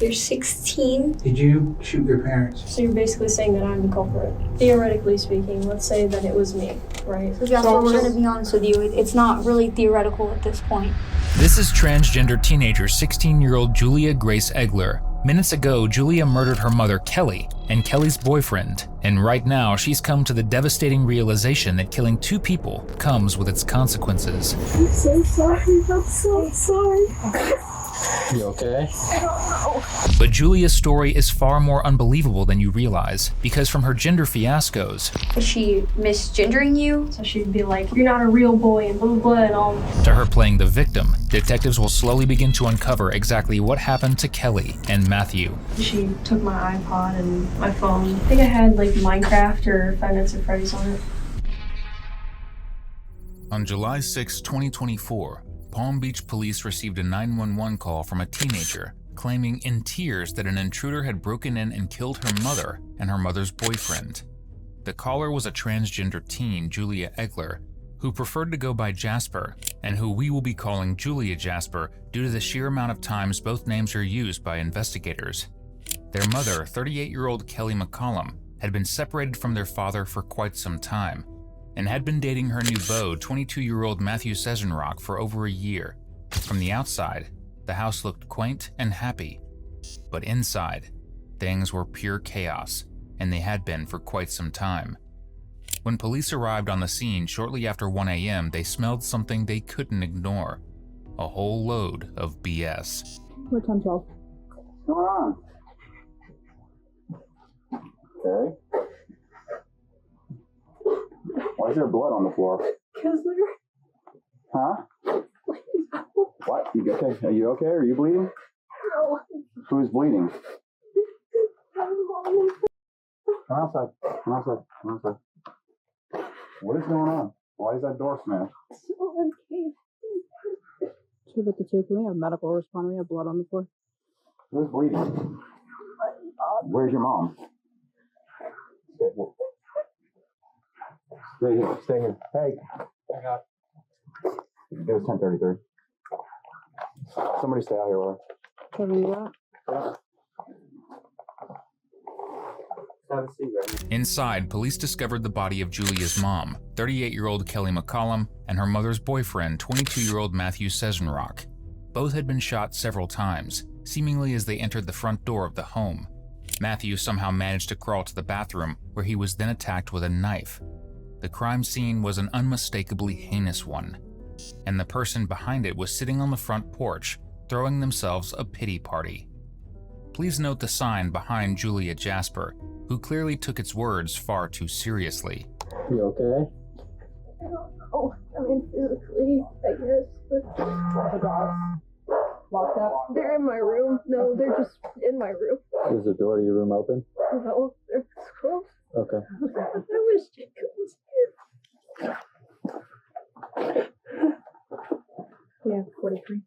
You're 16. Did you shoot your parents? So you're basically saying that I'm the culprit. Theoretically speaking, let's say that it was me, right? So Jasper, we're going to be honest with you. It's not really theoretical at this point. This is transgender teenager 16-year-old Julia Grace Egler. Minutes ago, Julia murdered her mother, Kelly, and Kelly's boyfriend. And right now, she's come to the devastating realization that killing two people comes with its consequences. I'm so sorry. I'm so sorry. You okay? I don't know. But Julia's story is far more unbelievable than you realize, because from her gender fiascos, Is she misgendering you? So she'd be like, you're not a real boy and blah, blah, blah, and all. to her playing the victim, detectives will slowly begin to uncover exactly what happened to Kelly and Matthew. She took my iPod and my phone. I think I had like Minecraft or Five Nights at Freddy's on it. On July 6, 2024, Palm Beach police received a 911 call from a teenager claiming in tears that an intruder had broken in and killed her mother and her mother's boyfriend. The caller was a transgender teen, Julia Egler, who preferred to go by Jasper, and who we will be calling Julia Jasper due to the sheer amount of times both names are used by investigators. Their mother, 38-year-old Kelly McCollum, had been separated from their father for quite some time, and had been dating her new beau, 22-year-old Matthew Sezenrock, for over a year. From the outside, the house looked quaint and happy, but inside, things were pure chaos, and they had been for quite some time. When police arrived on the scene shortly after 1 a.m., they smelled something they couldn't ignore: a whole load of BS. We're 10-12. What's going on? Okay. Why is there blood on the floor? Because they're... Huh? What? You okay? Are you okay? Are you bleeding? No. Who's bleeding? Come outside. Come outside. Come outside. What is going on? Why is that door smashed? Someone came. 252. Can we have medical respond? We have blood on the floor. Who's bleeding? Where's your mom? Stay here. Stay here. Hey. Hang on. It was 10:33. Somebody stay out here, Laura. Can we do that? Have a seat, right? Inside, police discovered the body of Julia's mom, 38-year-old Kelly McCollum, and her mother's boyfriend, 22-year-old Matthew Sezenrock. Both had been shot several times, seemingly as they entered the front door of the home. Matthew somehow managed to crawl to the bathroom, where he was then attacked with a knife. The crime scene was an unmistakably heinous one, and the person behind it was sitting on the front porch, throwing themselves a pity party. Please note the sign behind Julia Jasper, who clearly took its words far too seriously. You okay? I don't know. I mean, physically, I guess, but... The dogs. Locked up. They're in my room. No, they're just in my room. Is the door to your room open? No, they're closed. Okay. I wish Jacob was here. Yeah, 43.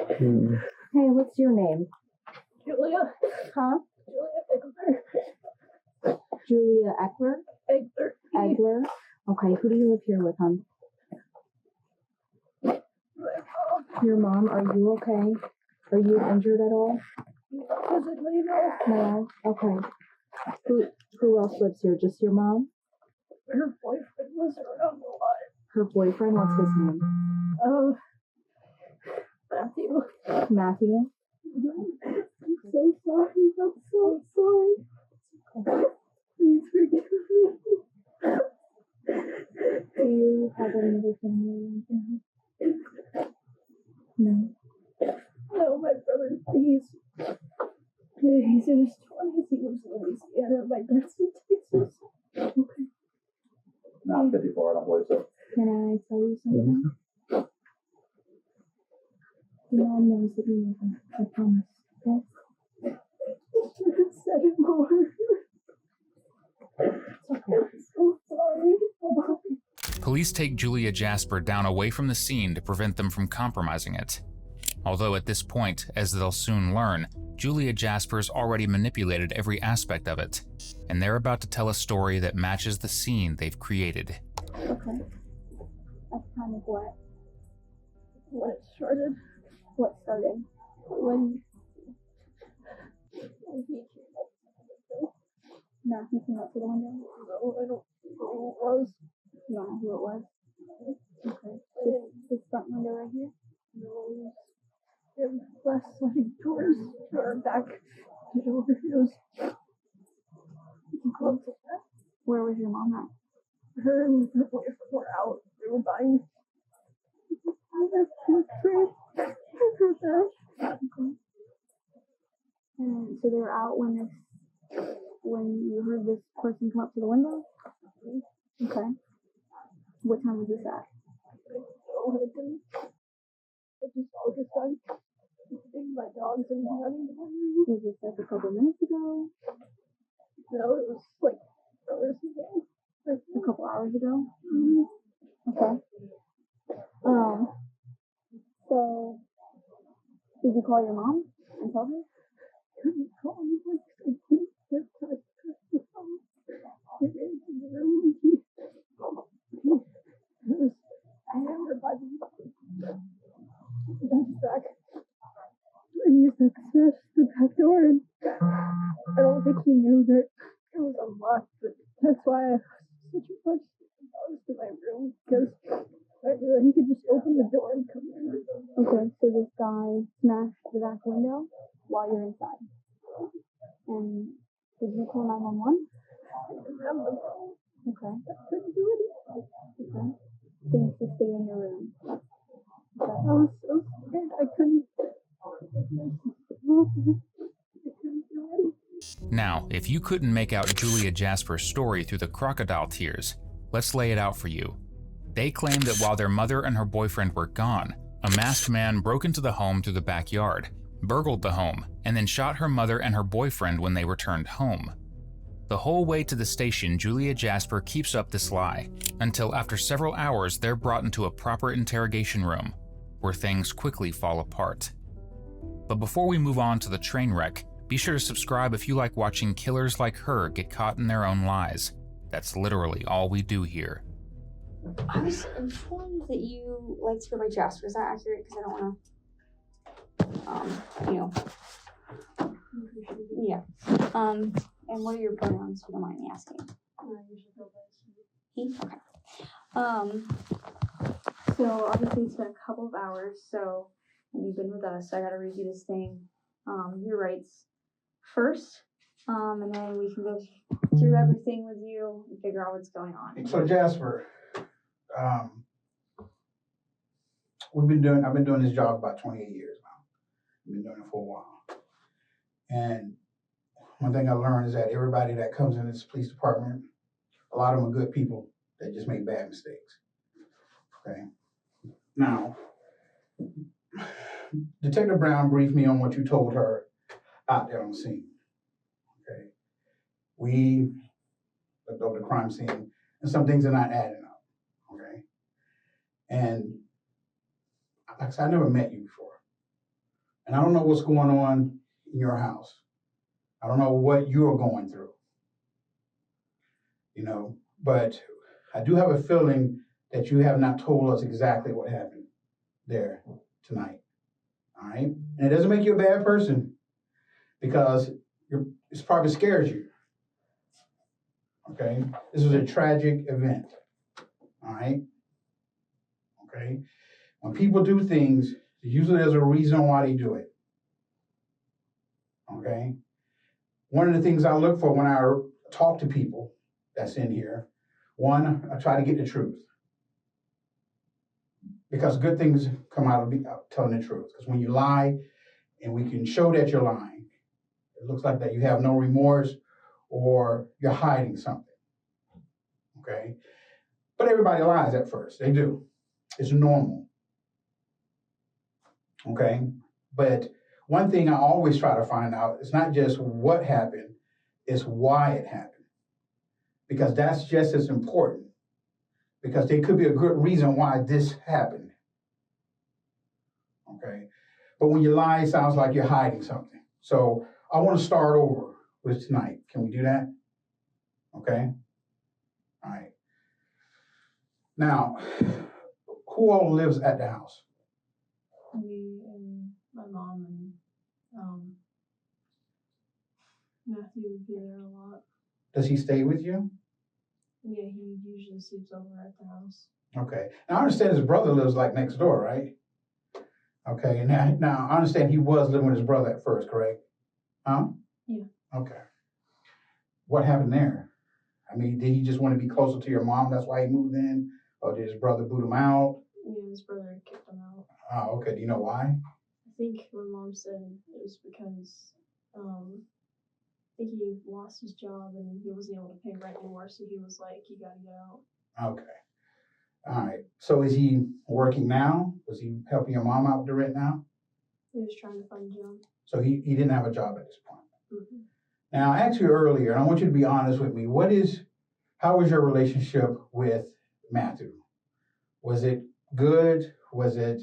Hey, what's your name? Julia. Huh? Julia Egler. Julia Eckler? Egler. Egler? Okay, who do you live here with, hon? Your mom, are you okay? Are you injured at all? Physically, no. No? Okay. Who else lives here? Just your mom? Her boyfriend was around a lot. Her boyfriend? What's his name? Matthew. Matthew? I'm so sorry. I'm so sorry. Please forgive me. Do you have any other family around here? No. No, my brother, he's in his 20s. He lives in Louisiana. My dad's in Texas. Okay. Not 54, I don't believe so. Can I tell you something? Your mom knows that you love her. I promise. Okay? Should have said it more. It's okay. I'm so sorry. Police take Julia Jasper down away from the scene to prevent them from compromising it. Although at this point, as they'll soon learn, Julia Jasper's already manipulated every aspect of it, and they're about to tell a story that matches the scene they've created. Okay. That's kind of what? When it started, What started? when Matthew came up to the window? No, I don't know who it was. You don't know who it was? Okay. This front window right here? No. It was glass sliding doors or back door. It was close to that. Where was your mom at? Her and her boyfriend were out. They were buying and so they were out when you heard this person come up to the window? Okay. What time was this at? I just started eating my dogs and running to my room. Was this like a couple minutes ago? No, it was like hours ago. Like a couple hours ago? Mm-hmm. Okay. So did you call your mom and tell her? I couldn't call me because I couldn't get touch the phone. I ran to the room and I had her by the back. And he used to smash the back door, and I don't think he knew that it was unlocked, but that's why I was such a rush to my room, because he could just open the door and come in. Okay, so this guy smashed the back window while you're inside. And did you call 911? I didn't have the phone. Okay. I couldn't do anything. Okay. So you should stay in your room. Okay. I was so scared. I couldn't do anything. Now, if you couldn't make out Julia Jasper's story through the crocodile tears, let's lay it out for you. They claim that while their mother and her boyfriend were gone, a masked man broke into the home through the backyard, burgled the home, and then shot her mother and her boyfriend when they returned home. The whole way to the station, Julia Jasper keeps up this lie, until after several hours they're brought into a proper interrogation room, where things quickly fall apart. But before we move on to the train wreck, be sure to subscribe if you like watching killers like her get caught in their own lies. That's literally all we do here. I was informed that you like to go by Jasper. Is that accurate? Because I don't want to, yeah. And what are your pronouns, if you don't mind me asking? He? Okay. So obviously it's been a couple of hours, so you've been with us, so I gotta read you this thing. Your rights first, and then we can go through everything with you and figure out what's going on. So Jasper, I've been doing this job about 28 years now. I've been doing it for a while. And one thing I learned is that everybody that comes in this police department, a lot of them are good people that just make bad mistakes. Okay. Now, Detective Brown briefed me on what you told her out there on the scene. Okay. We looked over the crime scene and some things are not adding up. Okay. And like I said, I never met you before. And I don't know what's going on in your house. I don't know what you're going through. You know, but I do have a feeling that you have not told us exactly what happened there tonight. All right? And it doesn't make you a bad person because it's probably scares you. Okay? This was a tragic event. All right? Okay? When people do things, usually there's a reason why they do it. Okay? One of the things I look for when I talk to people that's in here, one, I try to get the truth. Because good things come out of telling the truth. Because when you lie, and we can show that you're lying, it looks like that you have no remorse or you're hiding something. Okay? But everybody lies at first. They do. It's normal. Okay? But one thing I always try to find out is not just what happened, it's why it happened. Because that's just as important. Because there could be a good reason why this happened. Okay? But when you lie, it sounds like you're hiding something. So I want to start over with tonight. Can we do that? Okay? All right. Now, who all lives at the house? Me and my mom and Matthew would be there a lot. Does he stay with you? Yeah, he usually sleeps over at the house. Okay. Now I understand his brother lives like next door, right? Okay. Now I understand he was living with his brother at first, correct? Huh? Yeah. Okay. What happened there? I mean, did he just want to be closer to your mom? That's why he moved in, or did his brother boot him out? Yeah, his brother kicked him out. Oh, okay. Do you know why? I think my mom said it was because I think he lost his job and he wasn't able to pay rent anymore, so he was like, "You gotta get out." Okay. All right. So is he working now? Was he helping your mom out with the rent now? He was trying to find a job. So he didn't have a job at this point. Mm-hmm. Now, I asked you earlier, and I want you to be honest with me. How was your relationship with Matthew? Was it good? Was it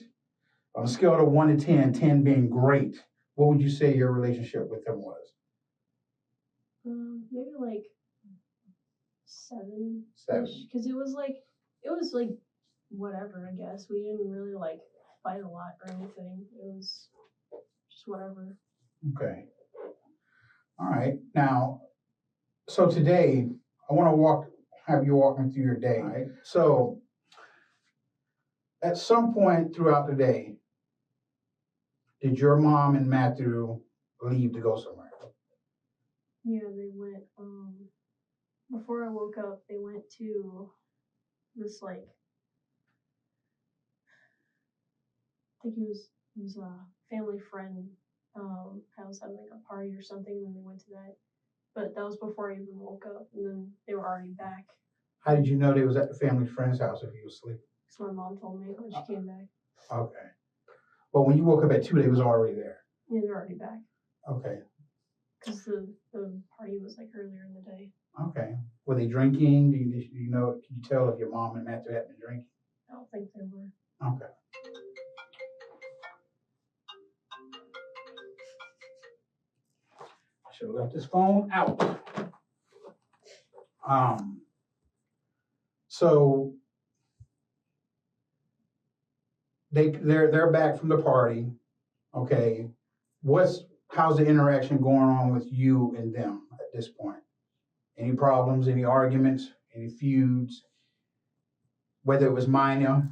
on a scale of 1 to 10, 10 being great? What would you say your relationship with him was? Maybe like 7. 7. Because it was like whatever. I guess we didn't really like fight a lot or anything. It was just whatever. Okay. All right. Now, so today I want to have you walk me through your day. Right? So, at some point throughout the day, did your mom and Matthew leave to go somewhere? Yeah, they went. Before I woke up, they went to this like I think it was a family friend house having like a party or something, and they went to that. But that was before I even woke up, and then they were already back. How did you know they was at the family friend's house if you was asleep? Because my mom told me when she came back. Okay. But when you woke up at 2, they was already there. Yeah, they're already back. Okay. Because the party was like earlier in the day. Okay. Were they drinking? Do you know? Can you tell if your mom and Matthew had been drinking? I don't think they were. Okay. I should have left this phone out. So they're back from the party. Okay. How's the interaction going on with you and them at this point? Any problems, any arguments, any feuds? Whether it was minor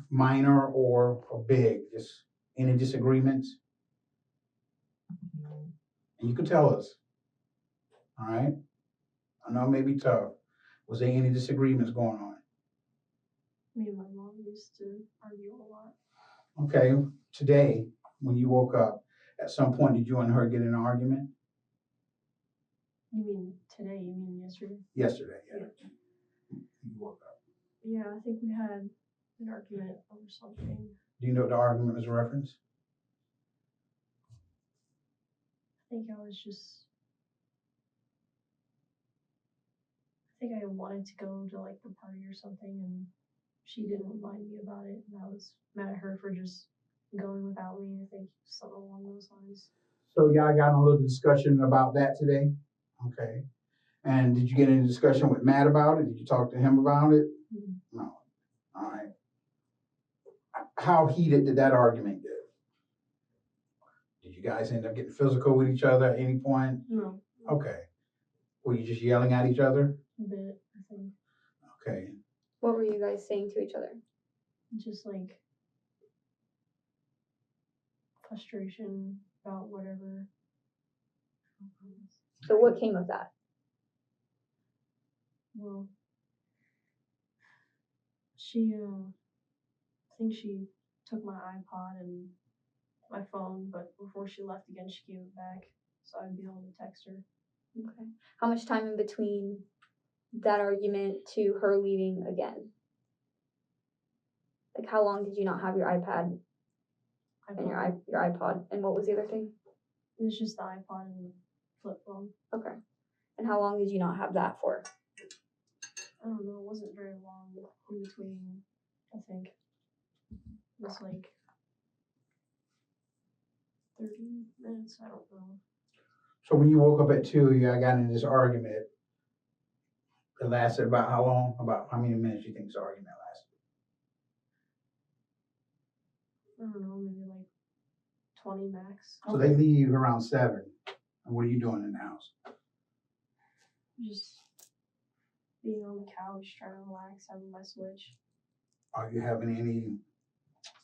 or big, just any disagreements? And you could tell us. All right. I know it may be tough. Was there any disagreements going on? Me and my mom used to argue a lot. Okay. Today, when you woke up, at some point, did you and her get in an argument? You mean today? You mean yesterday? Yesterday, yeah. You woke up. Yeah, I think we had an argument over something. Do you know what the argument was referenced? I think I wanted to go to like the party or something, and she didn't remind me about it, and I was mad at her for just going without me. I think something along those lines. So y'all got in a little discussion about that today? Okay. And did you get any discussion with Matt about it? Did you talk to him about it? Mm-hmm. No. All right. How heated did that argument get? Did you guys end up getting physical with each other at any point? No. Okay. Were you just yelling at each other? A bit, I think. Okay. What were you guys saying to each other? Just like frustration about whatever. So what came of that? Well, I think she took my iPod and my phone, but before she left again, she gave it back, so I'd be able to text her. Okay. How much time in between that argument to her leaving again? Like, how long did you not have your iPad and your iPod? And what was the other thing? It was just the iPod and the flip phone. Okay. And how long did you not have that for? I don't know. It wasn't very long in between. I think it was like 30 minutes. I don't know. So when you woke up at 2, you got into this argument. It lasted about how long? About how many minutes do you think this argument lasted? I don't know. Maybe like 20 max. So they leave around 7. And what are you doing in the house? Just being on the couch, trying to relax, having my Switch. Are you having any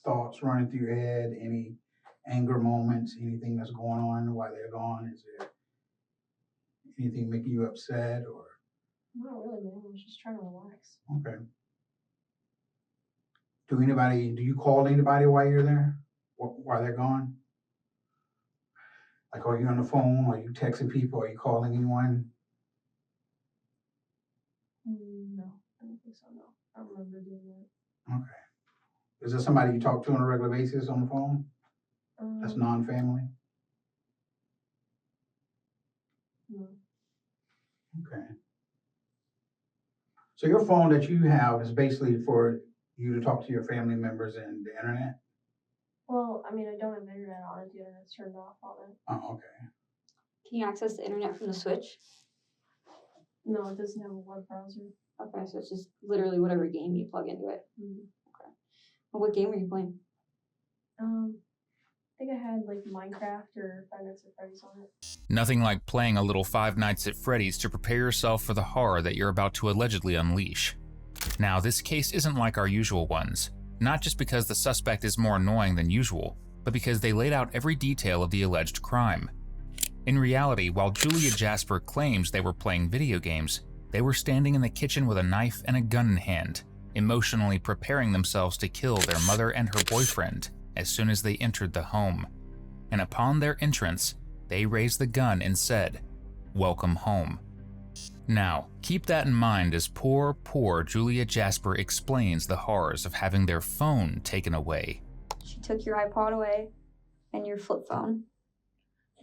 thoughts running through your head? Any anger moments? Anything that's going on while they're gone? Is there anything making you upset or? Not really, man. I was just trying to relax. Okay. Do you call anybody while you're there? While they're gone? Like, are you on the phone? Are you texting people? Are you calling anyone? No, I don't think so, no. I don't remember doing that. Okay. Is there somebody you talk to on a regular basis on the phone that's non-family? No. Okay. So your phone that you have is basically for you to talk to your family members and the internet? Well, I mean, I don't have internet on it. The internet's turned off on it. Oh, okay. Can you access the internet from the Switch? No, it doesn't have a web browser. Okay, so it's just literally whatever game you plug into it. Okay. Well, what game were you playing? I think I had like Minecraft or Five Nights at Freddy's on it. Nothing like playing a little Five Nights at Freddy's to prepare yourself for the horror that you're about to allegedly unleash. Now, this case isn't like our usual ones, not just because the suspect is more annoying than usual, but because they laid out every detail of the alleged crime. In reality, while Julia Jasper claims they were playing video games, they were standing in the kitchen with a knife and a gun in hand, emotionally preparing themselves to kill their mother and her boyfriend as soon as they entered the home. And upon their entrance, they raised the gun and said, "Welcome home." Now, keep that in mind as poor Julia Jasper explains the horrors of having their phone taken away. She took your iPod away and your flip phone.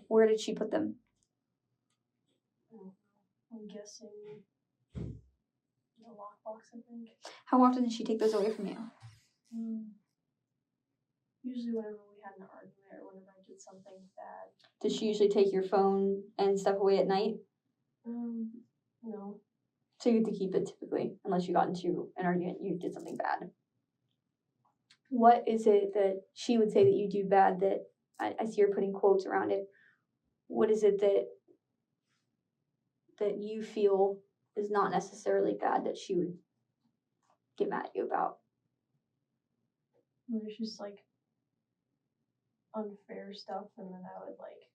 Where did she put them? I'm guessing the lockbox, I think. How often did she take those away from you? Usually whenever we had an argument or whenever I did something bad. Did she usually take your phone and stuff away at night? No. So you get to keep it typically, unless you got into an argument, you did something bad. What is it that she would say that you do bad that, I see her putting quotes around it. What is it that you feel is not necessarily bad that she would get mad at you about? There's just like unfair stuff, and then I would like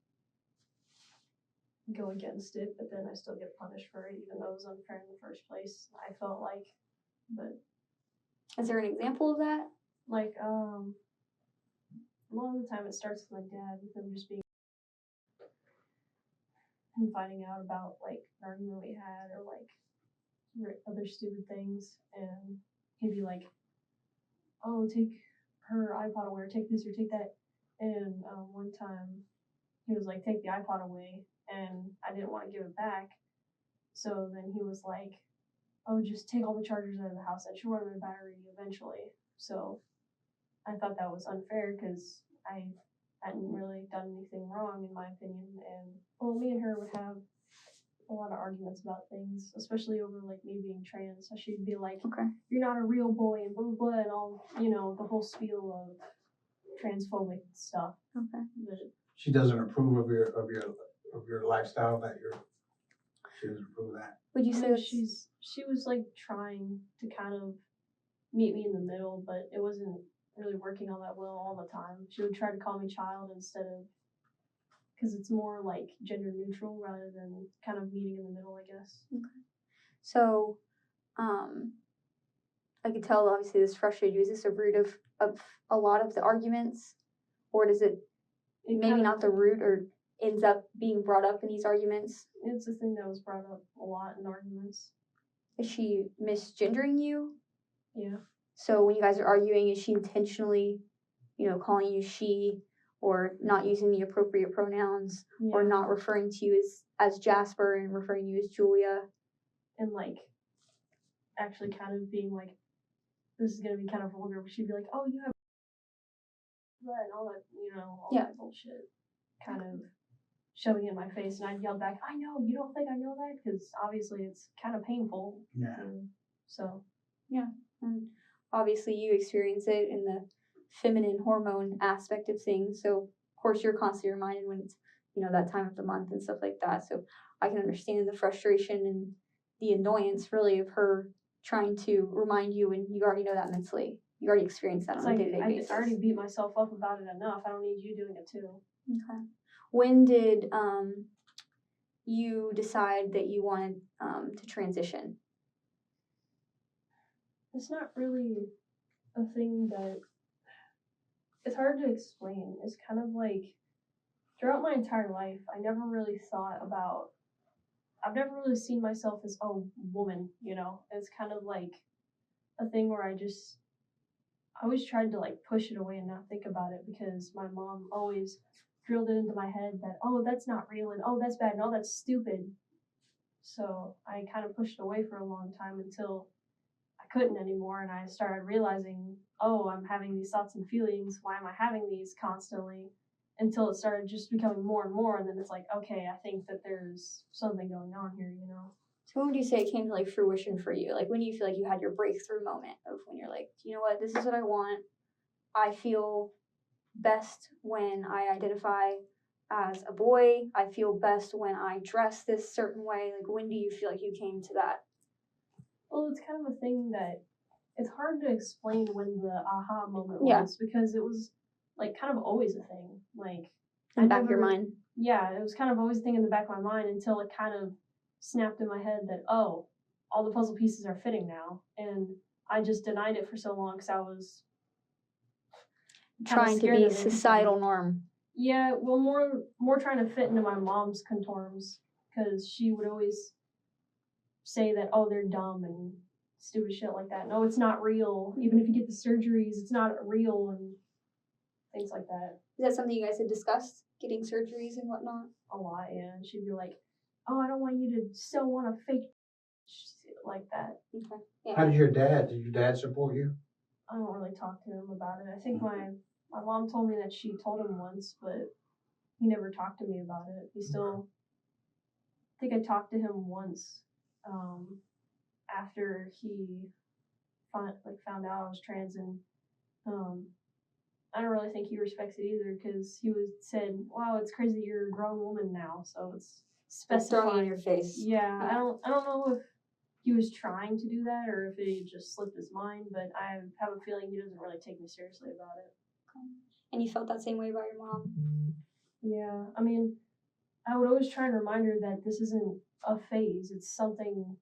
go against it, but then I still get punished for it, even though it was unfair in the first place. I felt like, but is there an example of that? Like, a lot of the time it starts with my dad, with him just being, him finding out about like an argument we had or like other stupid things, and he'd be like, "Oh, take her iPod away, or take this, or take that." And one time he was like, "Take the iPod away," and I didn't want to give it back. So then he was like, "Oh, just take all the chargers out of the house. That should run out of battery eventually." So I thought that was unfair because I hadn't really done anything wrong in my opinion. And well, me and her would have a lot of arguments about things, especially over like me being trans. So she'd be like, Okay. "You're not a real boy," and blah blah blah, and all, you know, the whole spiel of transphobic stuff. Okay. But She doesn't approve of your lifestyle she doesn't approve of that. Would you say that she was like trying to kind of meet me in the middle, but it wasn't really working all that well all the time. She would try to call me child instead of, because it's more like gender neutral rather than kind of meeting in the middle, I guess. Okay. So, I could tell obviously this frustrated you. Is this a root of a lot of the arguments, or does it maybe not the root, or ends up being brought up in these arguments? It's a thing that was brought up a lot in arguments. Is she misgendering you? Yeah. So when you guys are arguing, is she intentionally, calling you she, or not using the appropriate pronouns, or not referring to you as Jasper and referring you as Julia? And like actually kind of being like, this is gonna be kind of vulgar, but she'd be like, "Oh, you have that," and all that, all that bullshit, kind of shoving it in my face, and I'd yell back, "I know, you don't think I know that?" Because obviously it's kind of painful. Yeah. So. Yeah. And obviously you experience it in the feminine hormone aspect of things. So of course you're constantly reminded when it's, that time of the month and stuff like that. So I can understand the frustration the annoyance really of her trying to remind you, and you already know that mentally. You already experienced that It's on a like, day-to-day basis. I already beat myself up about it enough. I don't need you doing it too. Okay. When did you decide that you wanted to transition? It's not really a thing that, it's hard to explain. It's kind of like, throughout my entire life, I never really thought about, I've never really seen myself as, oh, woman, you know? It's kind of like a thing where I always tried to like push it away and not think about it, because my mom always drilled it into my head that, oh, that's not real, and oh, that's bad, and oh, that's stupid. So I kind of pushed it away for a long time until I couldn't anymore, and I started realizing, oh, I'm having these thoughts and feelings. Why am I having these constantly? Until it started just becoming more and more, and then it's like, okay, I think that there's something going on here, you know? So when would you say it came to like fruition for you? Like when do you feel like you had your breakthrough moment of when you're like, you know what, this is what I want. I feel best when I identify as a boy. I feel best when I dress this certain way. Like when do you feel like you came to that? Well, it's kind of a thing that it's hard to explain when the aha moment Yeah. was, because it was like kind of always a thing. Like In the back of your mind? Yeah, it was kind of always a thing in the back of my mind until it kind of snapped in my head that, oh, all the puzzle pieces are fitting now. And I just denied it for so long because I was Trying to be societal norm. Yeah, well, more trying to fit into my mom's contorms, because she would always say that, oh, they're dumb and stupid shit like that. No, it's not real. Even if you get the surgeries, it's not real, and things like that. Is that something you guys had discussed? Getting surgeries and whatnot? A lot, yeah. And she'd be like, oh, I don't want you to sew on a fake like that. Okay. Yeah. Did your dad support you? I don't really talk to him about it. I think my mom told me that she told him once, but he never talked to me about it. He still, I think I talked to him once, after he found out I was trans, and I don't really think he respects it either, because he said, "Wow, it's crazy you're a grown woman now." So it's Throwing in your face. Yeah, I don't know if he was trying to do that or if he just slipped his mind, but I have a feeling he doesn't really take me seriously about it. And you felt that same way about your mom? Yeah, I mean, I would always try and remind her that this isn't a phase. It's something.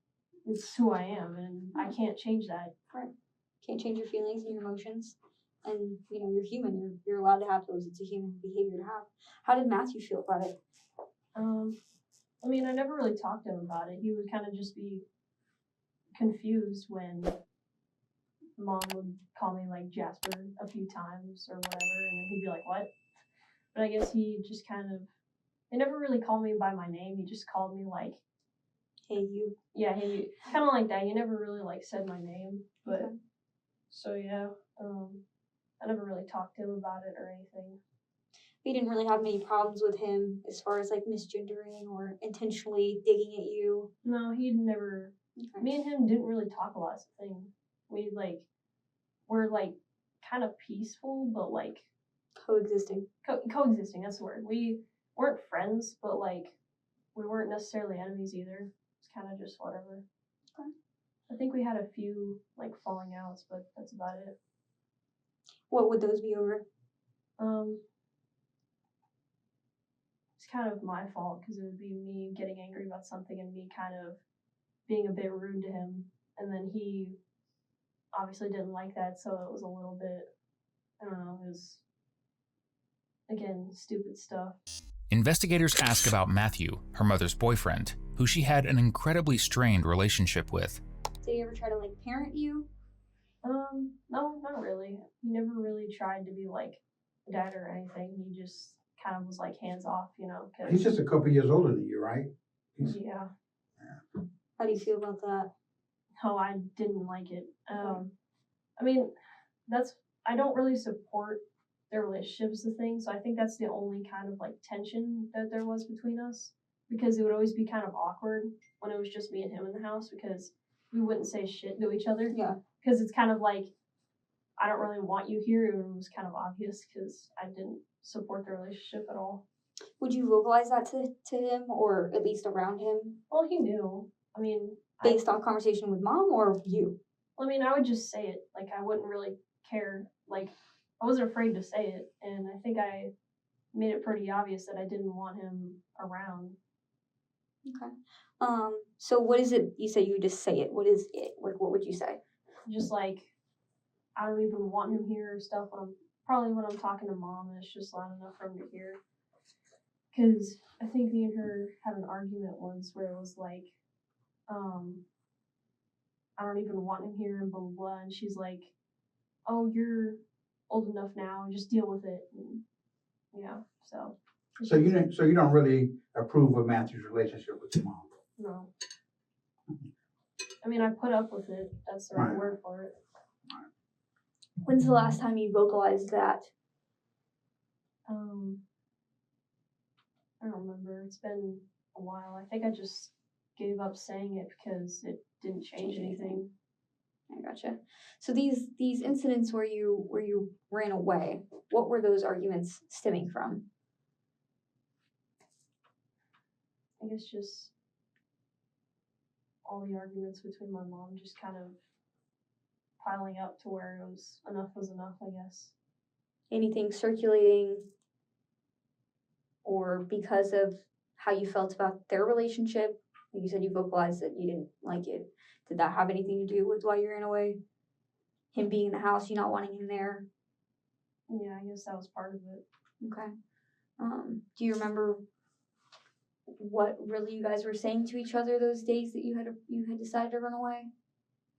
It's who I am, and I can't change that. Right. Can't change your feelings and your emotions. And, you know, you're human. You're allowed to have those. It's a human behavior to have. How did Matthew feel about it? I mean, I never really talked to him about it. He would kind of just be confused when Mom would call me, like, Jasper a few times or whatever, and then he'd be like, what? But I guess he just kind of, he never really called me by my name. He just called me, like, hey, you. Yeah, hey, you. Kind of like that. He never really, like, said my name. But, Okay. So, yeah, I never really talked to him about it or anything. You didn't really have many problems with him as far as, like, misgendering or intentionally digging at you? No, he'd never. Okay. Me and him didn't really talk a lot. It's the thing. We're, like, kind of peaceful, but, like... Coexisting. Coexisting, that's the word. We weren't friends, but, like, we weren't necessarily enemies either. It's kind of just whatever. Okay. I think we had a few, like, falling outs, but that's about it. What would those be over? It's kind of my fault, because it would be me getting angry about something and me kind of being a bit rude to him, and then he obviously didn't like that, so it was a little bit, I don't know, it was, again, stupid stuff. Investigators ask about Matthew, her mother's boyfriend, who she had an incredibly strained relationship with. Did he ever try to, like, parent you? No, not really. He never really tried to be, like, a dad or anything. He just kind of was, like, hands off, you know. He's just a couple years older than you, right? Yeah. How do you feel about that? Oh, I didn't like it. I mean, I don't really support their relationship is the thing, so I think that's the only kind of, like, tension that there was between us, because it would always be kind of awkward when it was just me and him in the house, because we wouldn't say shit to each other. Yeah. Because it's kind of like, I don't really want you here, and it was kind of obvious because I didn't support the relationship at all. Would you vocalize that to him, or at least around him? Well, he knew. I mean, Based on conversation with mom or you? I mean, I would just say it. Like, I wouldn't really care. Like, I wasn't afraid to say it, and I think I made it pretty obvious that I didn't want him around. Okay. So what is it? You say you just say it. What is it? Like, what would you say? Just like, I don't even want him here or stuff. When I'm talking to mom, and it's just loud enough for him to hear. Because I think me and her had an argument once where it was like, I don't even want him here and blah blah blah. And she's like, "Oh, you're old enough now. Just deal with it." And yeah, so. So you don't really approve of Matthew's relationship with your mom? No. I mean, I put up with it. That's the right word for it. When's the last time you vocalized that? I don't remember. It's been a while. I think I just gave up saying it because it didn't change anything. I gotcha. So these incidents where you ran away, what were those arguments stemming from? I guess just all the arguments between my mom just kind of piling up to where it was enough, I guess. Anything circulating, or because of how you felt about their relationship? Like you said, you vocalized that you didn't like it. Did that have anything to do with why you ran away? Him being in the house, you not wanting him there? Yeah, I guess that was part of it. Okay. Do you remember what really you guys were saying to each other those days that you had decided to run away?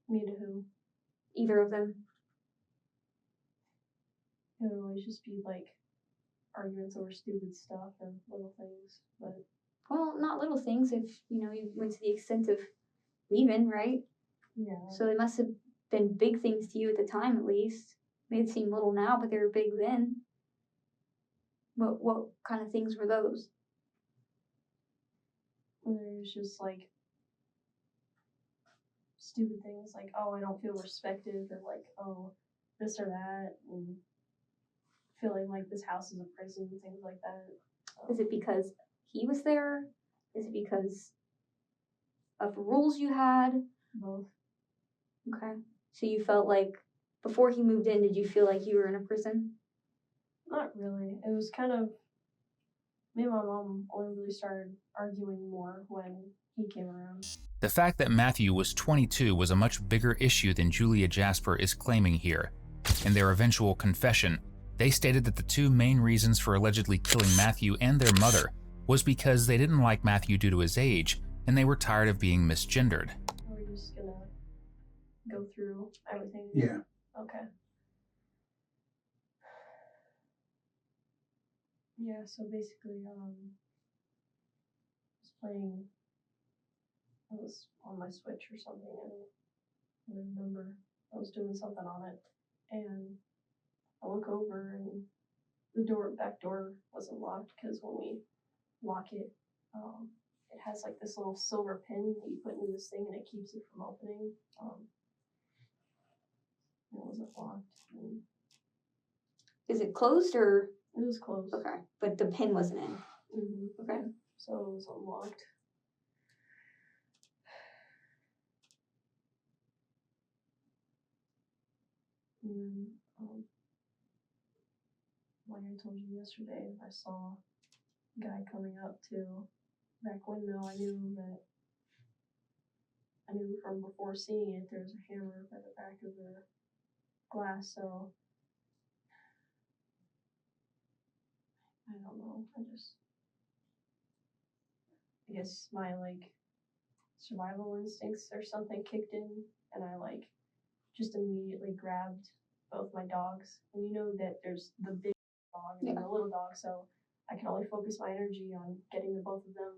Me to who? Either of them. It would always just be like arguments over stupid stuff and little things, but. Well, not little things. If you went to the extent of leaving, right? Yeah. So it must have been big things to you at the time, at least. May seem little now, but they were big then. What kind of things were those? There's just like stupid things like, oh, I don't feel respected, or like, oh, this or that, and feeling like this house is a prison, things like that. Is it because he was there? Is it because of the rules you had? Both. Okay. So you felt like before he moved in, did you feel like you were in a prison? Not really. It was kind of, me and my mom only really started arguing more when he came around. The fact that Matthew was 22 was a much bigger issue than Julia Jasper is claiming here. In their eventual confession, they stated that the two main reasons for allegedly killing Matthew and their mother was because they didn't like Matthew due to his age, and they were tired of being misgendered. Are we just gonna go through everything? Yeah. Okay. Yeah, so basically, I was on my Switch or something, and I remember I was doing something on it, and I look over, and the back door wasn't locked, because when we lock it, it has like this little silver pin that you put into this thing, and it keeps it from opening. It wasn't locked. And Is it closed or? it was closed. Okay, but the pin wasn't in. Mm-hmm. Okay. So it was unlocked. And then, like I told you yesterday, I saw a guy coming up to the back window. I knew from before seeing it, there was a hammer by the back of the glass, so I don't know. I guess my like survival instincts or something kicked in, and I like just immediately grabbed both my dogs. And you know that there's the big dog and the little dog, so I can only focus my energy on getting the both of them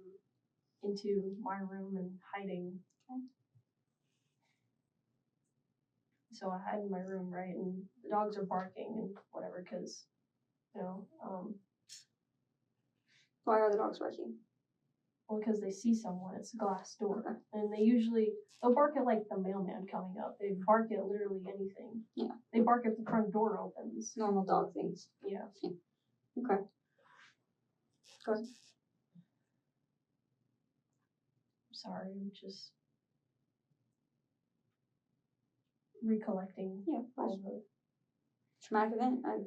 into my room and hiding. So I hide in my room, right, and the dogs are barking and whatever, because, Why are the dogs barking? well, because they see someone, it's a glass door, and they'll bark at like the mailman coming up. They bark at literally anything. Yeah. They bark if the front door opens. Normal dog things. Yeah. Okay. Go ahead. I'm sorry, I'm just recollecting Yeah, of course. all the. Traumatic event. I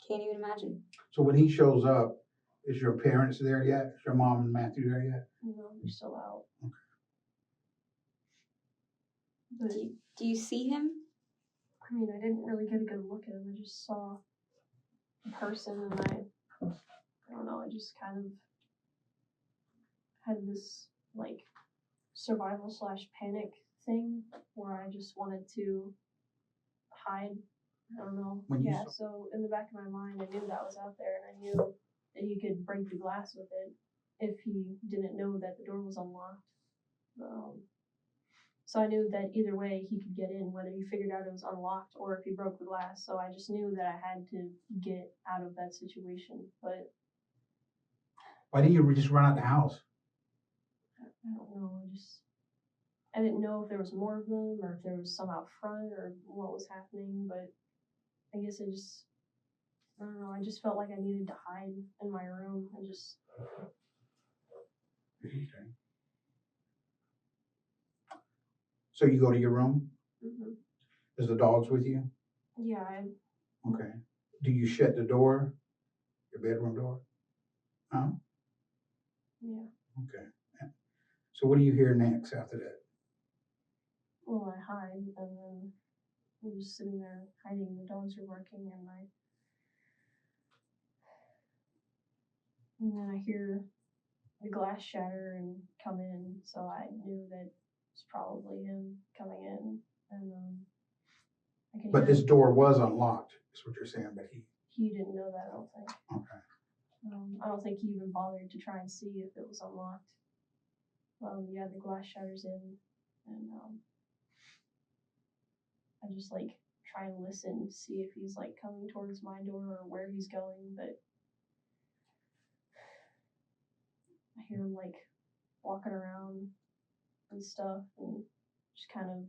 can't even imagine. So when he shows up, is your parents there yet? Is your mom and Matthew there yet? They're still out. Okay. But Do you see him? I mean, I didn't really get a good look at him. I just saw a person, and I don't know. I just kind of had this like survival / panic thing where I just wanted to hide. I don't know. When you Yeah. saw- So in the back of my mind, I knew that was out there, and I knew that he could break the glass with it if he didn't know that the door was unlocked. So I knew that either way he could get in, whether he figured out it was unlocked or if he broke the glass. So I just knew that I had to get out of that situation. But Why didn't you just run out the house? I don't know. I didn't know if there was more of them or if there was some out front or what was happening. But I guess I don't know. I just felt like I needed to hide in my room and just. Okay. So you go to your room? Mm-hmm. Is the dogs with you? Yeah, Okay. Do you shut the door? Your bedroom door? Huh? yeah. Okay. So what do you hear next after that? Well, I hide, and then I'm just sitting there hiding. The dogs are barking, and then I hear the glass shatter and come in. So I knew that it's probably him coming in, and I can But hear this door was unlocked, is what you're saying, but he didn't know that. I don't think. okay. I don't think he even bothered to try and see if it was unlocked. Yeah, the glass shatters in, and I just like try and listen to see if he's like coming towards my door or where he's going, but I hear him like walking around and stuff, and just kind of.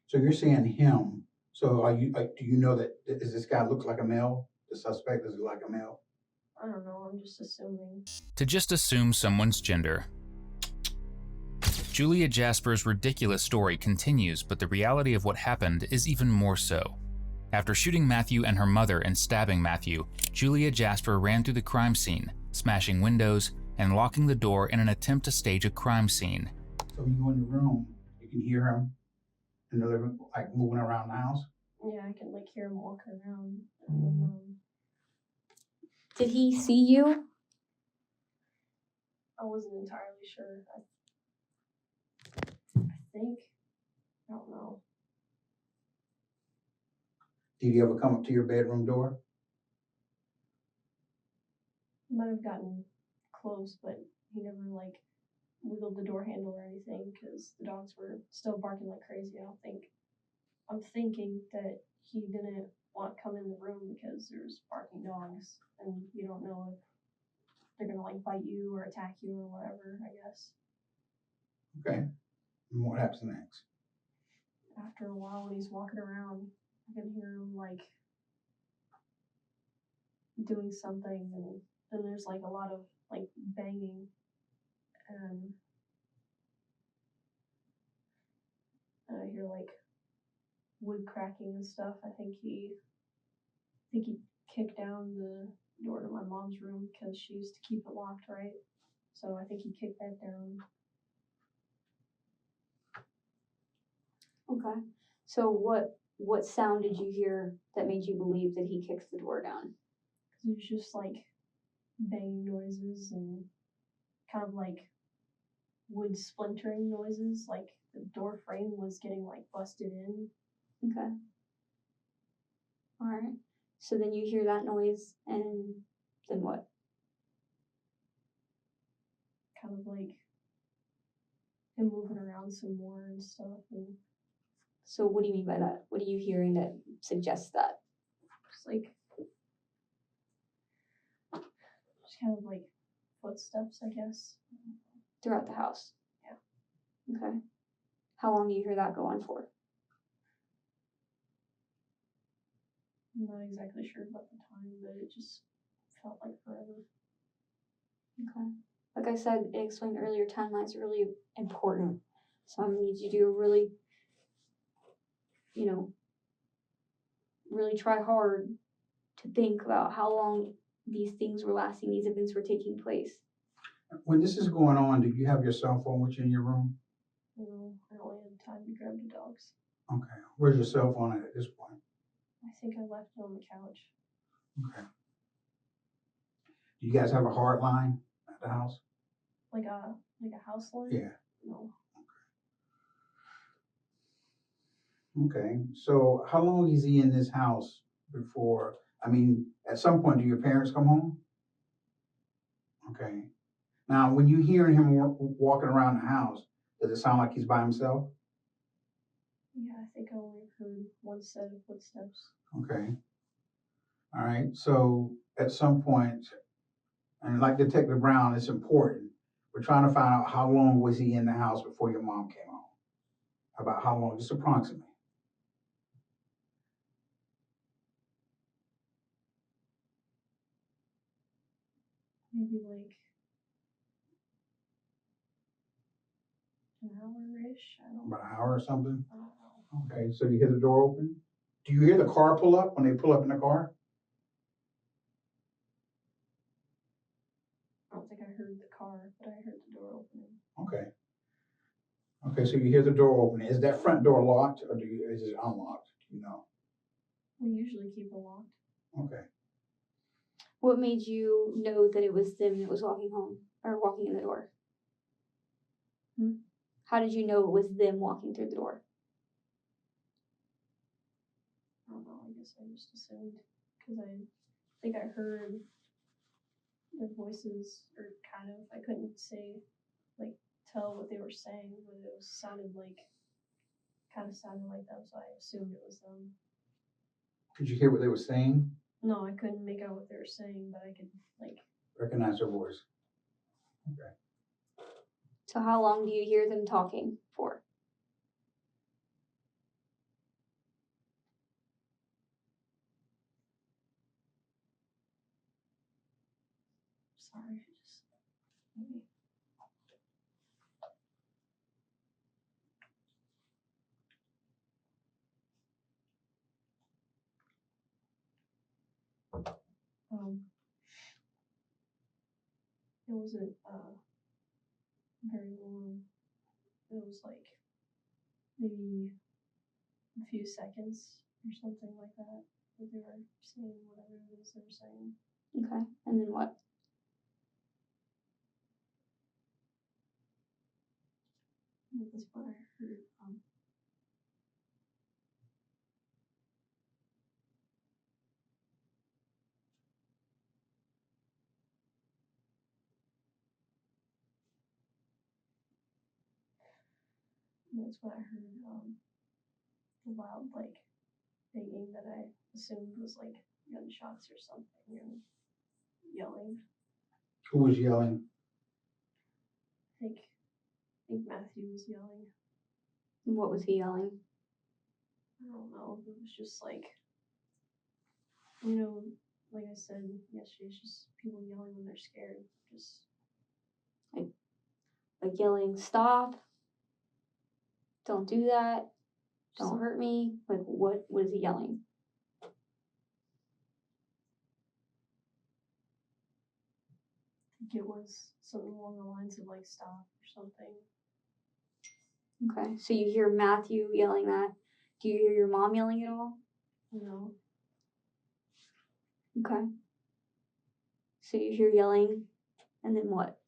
So you're saying him. So do you know that, does this guy look like a male? The suspect does look like a male? I don't know, I'm just assuming. To just assume someone's gender. Julia Jasper's ridiculous story continues, but the reality of what happened is even more so. After shooting Matthew and her mother and stabbing Matthew, Julia Jasper ran through the crime scene, smashing windows and locking the door in an attempt to stage a crime scene. So when you go in the room, you can hear him in the living, like moving around the house? Yeah, I can like hear him walking around. And, Did he see you? I wasn't entirely sure. I think. I don't know. Did he ever come up to your bedroom door? He might have gotten close, but he never like wiggled the door handle or anything because the dogs were still barking like crazy. I'm thinking that he didn't want to come in the room because there's barking dogs and you don't know if they're gonna like bite you or attack you or whatever, I guess. Okay. And what happens next? After a while when he's walking around, I can hear him like doing something, and then there's like a lot of like banging and I hear like wood cracking and stuff. I think he kicked down the door to my mom's room because she used to keep it locked, right? So I think he kicked that down. Okay. So what sound did you hear that made you believe that he kicked the door down? It was just like banging noises and kind of like wood splintering noises, like the door frame was getting like busted in. Okay. All right. So then you hear that noise, and then what? Kind of like him moving around some more and stuff, and So what do you mean by that? What are you hearing that suggests that? just kind of like footsteps, I guess. Throughout the house? Yeah. Okay. How long do you hear that go on for? I'm not exactly sure about the time, but it just felt like forever. Okay. Like I said, I explained earlier, timelines are really important. So I'm gonna need you to do a really really try hard to think about how long these things were lasting, these events were taking place. When this is going on, do you have your cell phone with you in your room? No, I only had time to grab the dogs. Okay. Where's your cell phone at this point? I think I left it on the couch. Okay. Do you guys have a hard line at the house? Like a house line? Yeah. No. Okay. So how long is he in this house before? I mean, at some point, do your parents come home? Okay. Now, when you hear him walking around the house, does it sound like he's by himself? Yeah, I think I only heard one set of footsteps. Okay. All right. So at some point, and like Detective Brown, it's important. We're trying to find out how long was he in the house before your mom came home. About how long, just approximately. Maybe like an hour-ish. About an hour or something? I don't know. Okay, so you hear the door open? Do you hear the car pull up when they pull up in the car? I don't think I heard the car, but I heard the door opening. Okay. Okay, so you hear the door open. Is that front door locked or is it unlocked? Do you know? We usually keep it locked. Okay. What made you know that it was them that was walking home or walking in the door? How did you know it was them walking through the door? I don't know, I guess I just assumed, because I think I heard their voices, or kind of, I couldn't say, like, tell what they were saying, but it was kind of sounded like them, so I assumed it was them. Could you hear what they were saying? No, I couldn't make out what they were saying, but I could, like, Recognize their voice. Okay. So how long do you hear them talking for? sorry, I just, maybe. It wasn't very long. It was like maybe a few seconds or something like that. That they were saying whatever it is they were saying. Okay, and then what? That's what I heard. That's what I heard. The loud like banging that I assumed was like gunshots or something, and yelling. Who was yelling? I think Matthew was yelling. And what was he yelling? I don't know. It was just like, you know, like I said yesterday, it's just people yelling when they're scared. Just Like yelling, "Stop! Don't do that! Don't Just- hurt me!" Like what was he yelling? I think it was something along the lines of like stop or something. Okay, so you hear Matthew yelling that. Do you hear your mom yelling at all? No. Okay. So you hear yelling, and then what?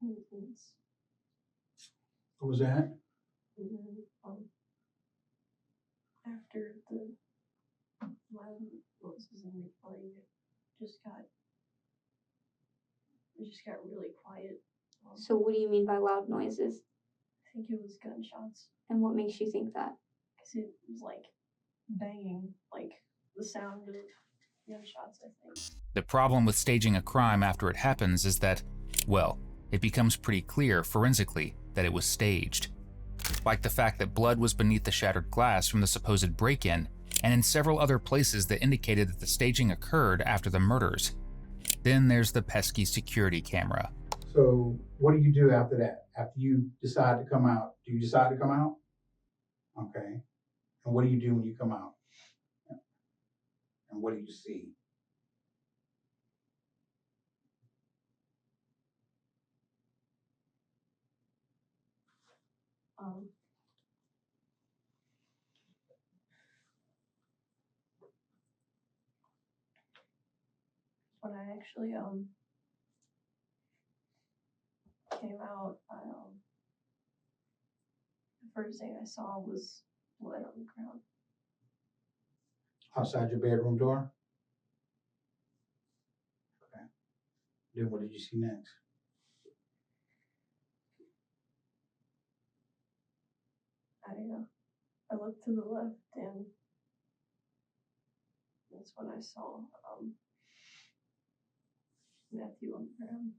Movements. What was that? And then after the loud noises and yelling, it just got really quiet. So what do you mean by loud noises? I think it was gunshots, And what makes you think that? because it was like banging, like the sound of gunshots, I think. The problem with staging a crime after it happens is that, well, it becomes pretty clear forensically that it was staged. Like the fact that blood was beneath the shattered glass from the supposed break-in, and in several other places that indicated that the staging occurred after the murders. Then there's the pesky security camera. So what do you do after that? After you decide to come out, do you decide to come out? Okay. And what do you do when you come out? And what do you see? Um, when I actually came out, the first thing I saw was blood on the ground. Outside your bedroom door? Okay. Then what did you see next? I looked to the left, and that's when I saw Matthew on the ground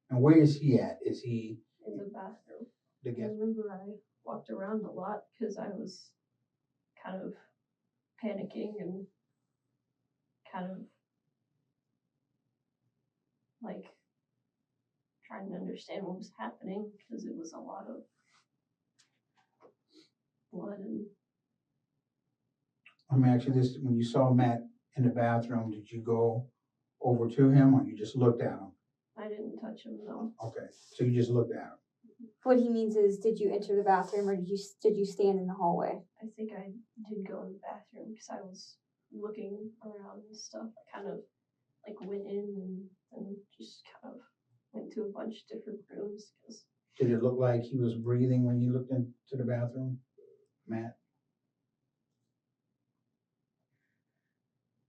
And where is he at? Is he in the bathroom. the I guest? remember I walked around a lot because I was kind of panicking and kind of like trying to understand what was happening because it was a lot of blood and Let me ask you this, when you saw Matt in the bathroom, did you go over to him or you just looked at him? I didn't touch him though. Okay, so you just looked at him. What he means is, did you enter the bathroom or did you stand in the hallway? I think I did go in the bathroom because I was looking around and stuff. I kind of like went in and just kind of went to a bunch of different rooms because Did it look like he was breathing when you looked into the bathroom, Matt?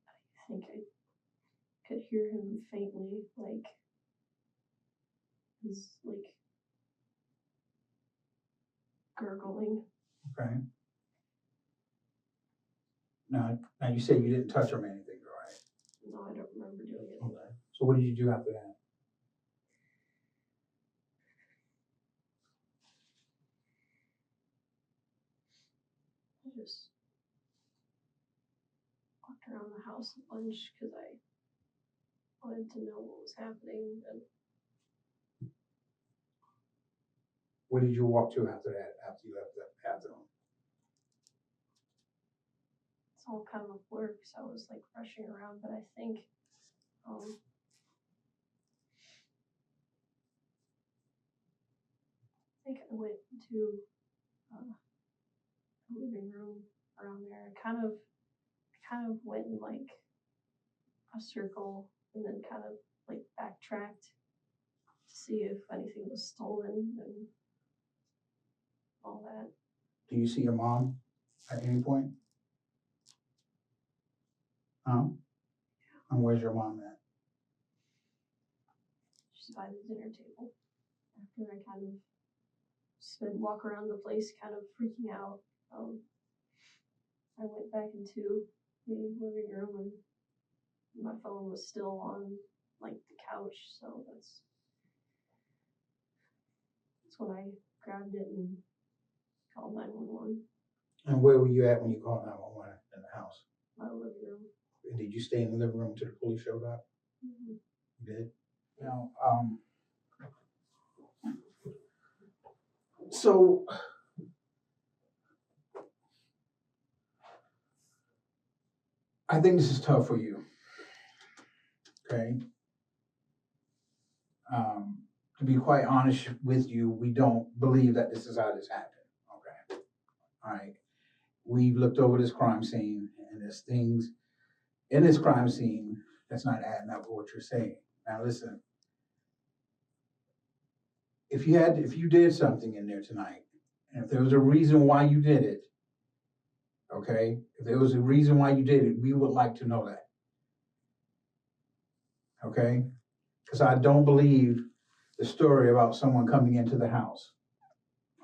I think I could hear him faintly, like his like gurgling. Okay. Now you said you didn't touch him or anything, right? No, I don't remember doing it. Okay. So what did you do after that? I just walked around the house a bunch because I wanted to know what was happening. And Where did you walk to after that, after you left that bathroom? it's all kind of a blur because I was like rushing around. But I think I went to the living room around there. I kind of went in like a circle and then kind of like backtracked to see if anything was stolen and all that. Do you see your mom at any point? And where's your mom at? She's by the dinner table. After I kind of spent walk around the place, kind of freaking out, I went back into the living room and my phone was still on like the couch, so that's when I grabbed it and called 911. And where were you at when you called 911 in the house? My living room. And did you stay in the living room until the police showed up? Mm-hmm. You did? Now, so I think this is tough for you. Okay. To be quite honest with you, we don't believe that this is how this happened. Okay. All right. We've looked over this crime scene and there's things in this crime scene that's not adding up with what you're saying. Now listen, if you did something in there tonight, and if there was a reason why you did it, okay, if there was a reason why you did it, we would like to know that. Okay? Because I don't believe the story about someone coming into the house.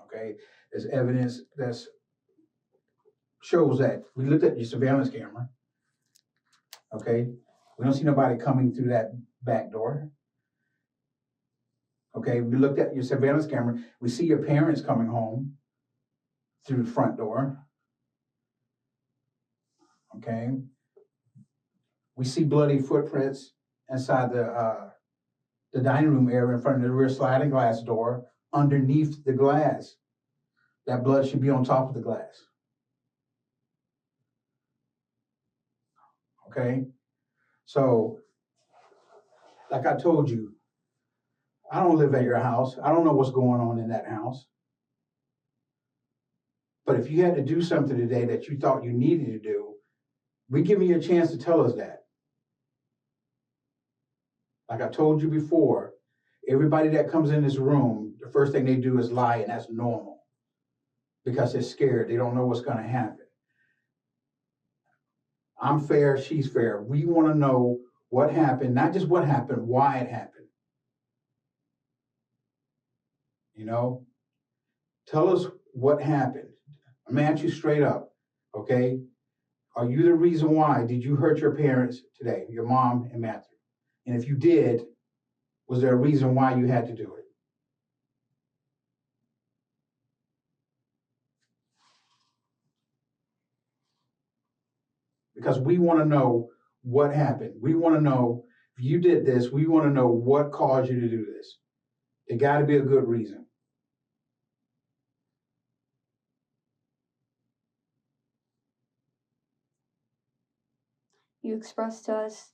Okay? There's evidence that shows that. We looked at your surveillance camera. Okay? We don't see nobody coming through that back door. Okay? We looked at your surveillance camera. We see your parents coming home through the front door. Okay? We see bloody footprints inside the the dining room area in front of the rear sliding glass door underneath the glass. That blood should be on top of the glass. Okay? So, like I told you, I don't live at your house. I don't know what's going on in that house. But if you had to do something today that you thought you needed to do, we're giving you a chance to tell us that. Like I told you before, everybody that comes in this room, the first thing they do is lie, and that's normal. Because they're scared. They don't know what's going to happen. I'm fair, she's fair. We want to know what happened, not just what happened, why it happened. You know? Tell us what happened. I'm going to ask you straight up, okay? Are you the reason why? Did you hurt your parents today, your mom and Matthew? And if you did, was there a reason why you had to do it? Because we want to know what happened. We want to know if you did this, we want to know what caused you to do this. It got to be a good reason. You expressed to us,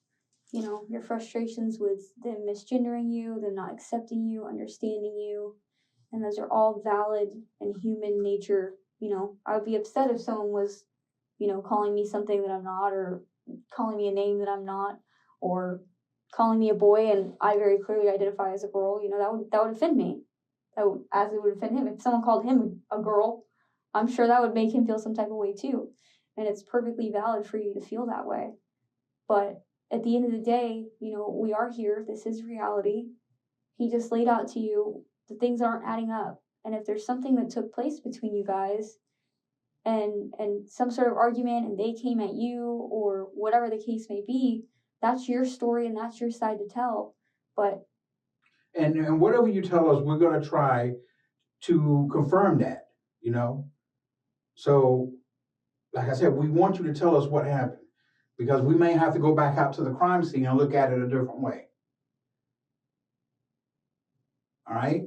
your frustrations with them misgendering you, them not accepting you, understanding you, and those are all valid and human nature. I would be upset if someone was, calling me something that I'm not, or calling me a name that I'm not, or calling me a boy and I very clearly identify as a girl. That would offend me. As it would offend him. If someone called him a girl, I'm sure that would make him feel some type of way too. And it's perfectly valid for you to feel that way. But at the end of the day, we are here. This is reality. He just laid out to you the things aren't adding up. And if there's something that took place between you guys and some sort of argument and they came at you or whatever the case may be, that's your story and that's your side to tell. But and whatever you tell us, we're going to try to confirm that, So, like I said, we want you to tell us what happened. Because we may have to go back out to the crime scene and look at it a different way. All right?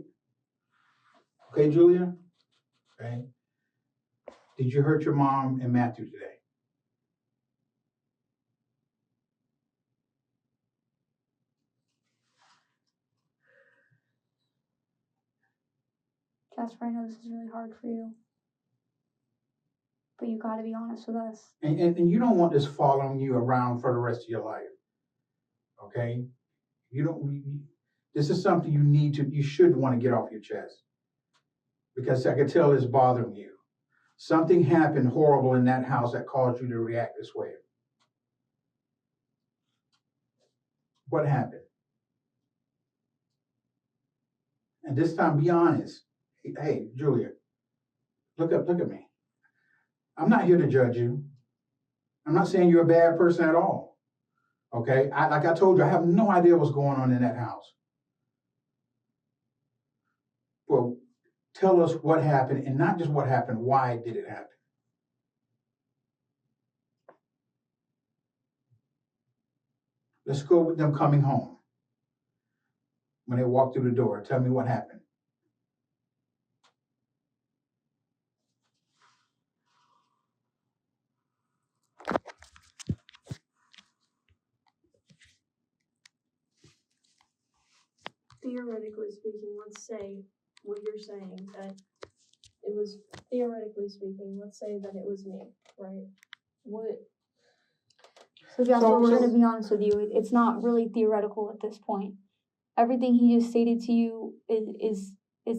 Okay, Julia? Okay. Did you hurt your mom and Matthew today? Jasper, I know this is really hard for you. But you got to be honest with us. And you don't want this following you around for the rest of your life. Okay? This is something you should want to get off your chest. Because I can tell it's bothering you. Something happened horrible in that house that caused you to react this way. What happened? And this time, be honest. Hey, Julia, look at me. I'm not here to judge you. I'm not saying you're a bad person at all. Okay? Like I told you, I have no idea what's going on in that house. Well, tell us what happened, and not just what happened, why did it happen? Let's go with them coming home. When they walked through the door, tell me what happened. Theoretically speaking, let's say what you're saying, that it was, theoretically speaking, let's say that it was me, right? So Jasper, we're going to be honest with you. It's not really theoretical at this point. Everything he just stated to you is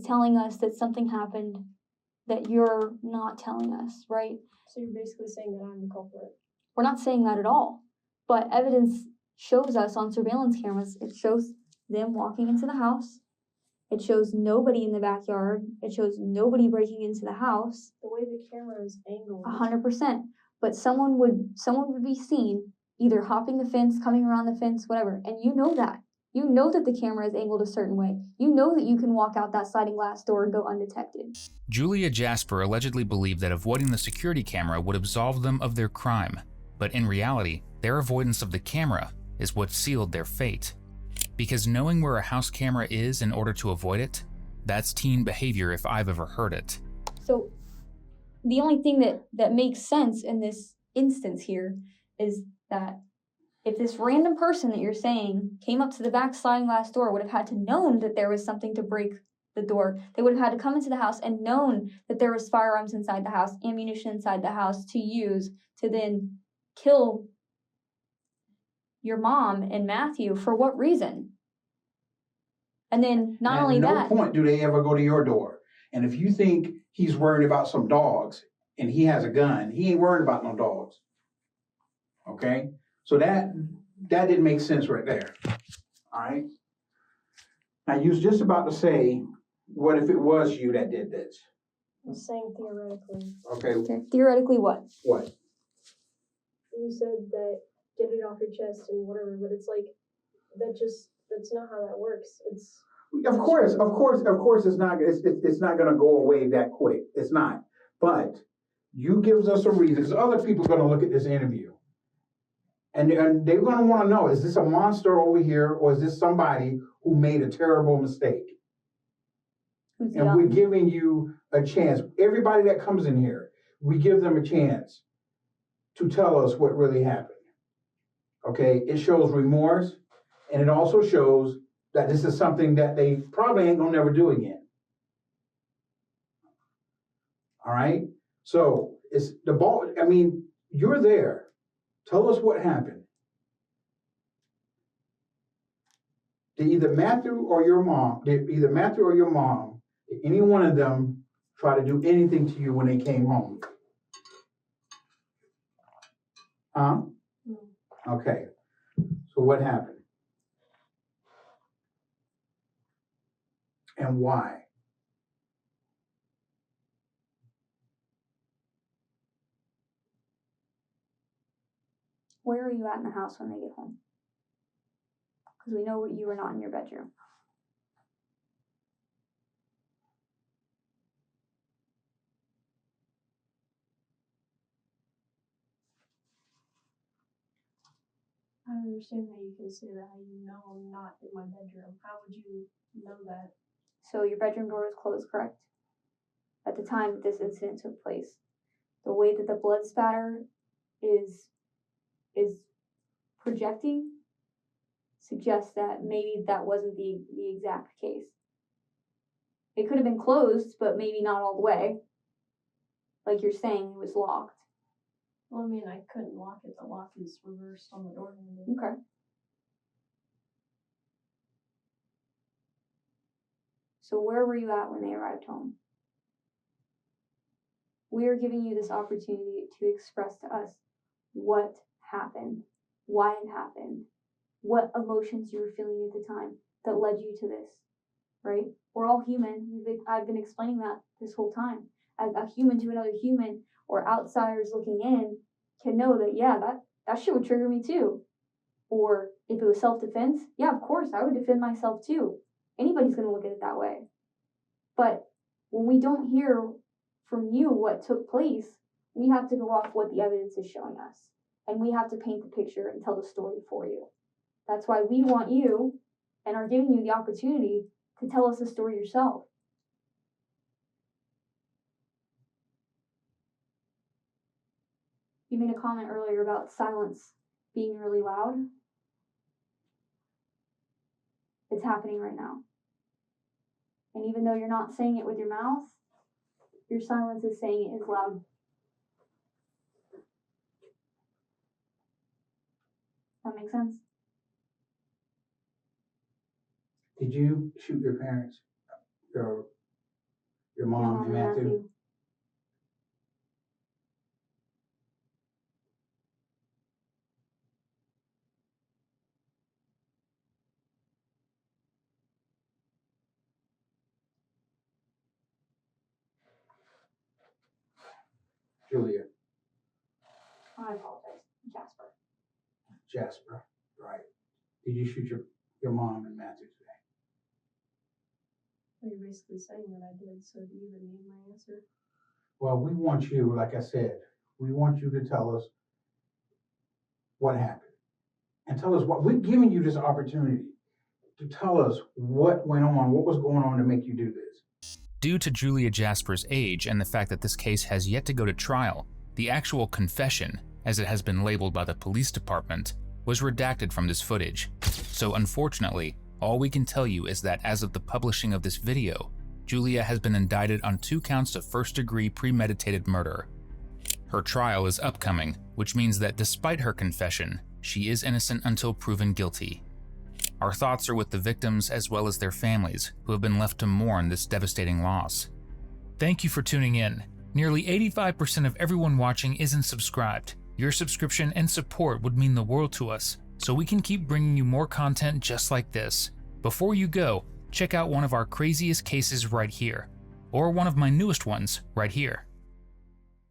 telling us that something happened that you're not telling us, right? So you're basically saying that I'm the culprit. We're not saying that at all. But evidence shows us on surveillance cameras, it shows them walking into the house. It shows nobody in the backyard. It shows nobody breaking into the house. The way the camera is angled. 100%. But someone would be seen either hopping the fence, coming around the fence, whatever. And you know that. You know that the camera is angled a certain way. You know that you can walk out that sliding glass door and go undetected. Julia Jasper allegedly believed that avoiding the security camera would absolve them of their crime. But in reality, their avoidance of the camera is what sealed their fate. Because knowing where a house camera is in order to avoid it, that's teen behavior if I've ever heard it. So the only thing that makes sense in this instance here is that if this random person that you're saying came up to the back sliding glass door would have had to known that there was something to break the door, they would have had to come into the house and known that there was firearms inside the house, ammunition inside the house to use to then kill your mom and Matthew. For what reason? And then not only that, at no point do they ever go to your door. And if you think he's worried about some dogs and he has a gun, he ain't worried about no dogs. Okay? So that didn't make sense right there. All right? Now, you was just about to say, what if it was you that did this? I'm saying theoretically. Okay, theoretically what? what? You said that get it off your chest and whatever, but it's like that's not how that works. It's Of course, it's not going to go away that quick. It's not. But you gives us a reason, because other people are going to look at this interview. And they're going to want to know, is this a monster over here, or is this somebody who made a terrible mistake? And we're giving you a chance. Everybody that comes in here, we give them a chance to tell us what really happened. Okay? It shows remorse, and it also shows that this is something that they probably ain't gonna never do again. All right? So it's the ball. I mean, you're there. Tell us what happened. Did either Matthew or your mom, did any one of them try to do anything to you when they came home? Huh? No. Okay. So what happened? And why? Where are you at in the house when they get home? Because we know you were not in your bedroom. I don't understand how you can say that. How you know I'm not in my bedroom? How would you know that? So your bedroom door was closed, correct? At the time that this incident took place. The way that the blood spatter is projecting suggests that maybe that wasn't the exact case. It could have been closed, but maybe not all the way. Like you're saying, it was locked. Well, I mean, I couldn't lock it. The lock is reversed on the door handle. Okay. So where were you at when they arrived home? We are giving you this opportunity to express to us what happened, why it happened, what emotions you were feeling at the time that led you to this, right? We're all human. I've been explaining that this whole time. As a human to another human, or outsiders looking in, can know that, yeah, that shit would trigger me too. Or if it was self-defense, yeah, of course, I would defend myself too. Anybody's going to look at it that way. But when we don't hear from you what took place, we have to go off what the evidence is showing us. And we have to paint the picture and tell the story for you. That's why we want you and are giving you the opportunity to tell us the story yourself. You made a comment earlier about silence being really loud. It's happening right now. And even though you're not saying it with your mouth, your silence is saying it is loud. That makes sense? Did you shoot your parents? Your mom and Matthew? Julia. I apologize. Jasper. Jasper, right. Did you shoot your mom and Matthew today? Well, you're basically saying that I did, so do you even need my answer? Well, we want you, like I said, we want you to tell us what happened. And tell us what, we're giving you this opportunity. to tell us what went on, what was going on to make you do this. Due to Julia Jasper's age and the fact that this case has yet to go to trial, the actual confession, as it has been labeled by the police department, was redacted from this footage. So unfortunately, all we can tell you is that as of the publishing of this video, Julia has been indicted on 2 counts of first-degree premeditated murder. Her trial is upcoming, which means that despite her confession, she is innocent until proven guilty. Our thoughts are with the victims as well as their families who have been left to mourn this devastating loss. Thank you for tuning in. Nearly 85% of everyone watching isn't subscribed. Your subscription and support would mean the world to us, so we can keep bringing you more content just like this. Before you go, check out one of our craziest cases right here, or one of my newest ones right here.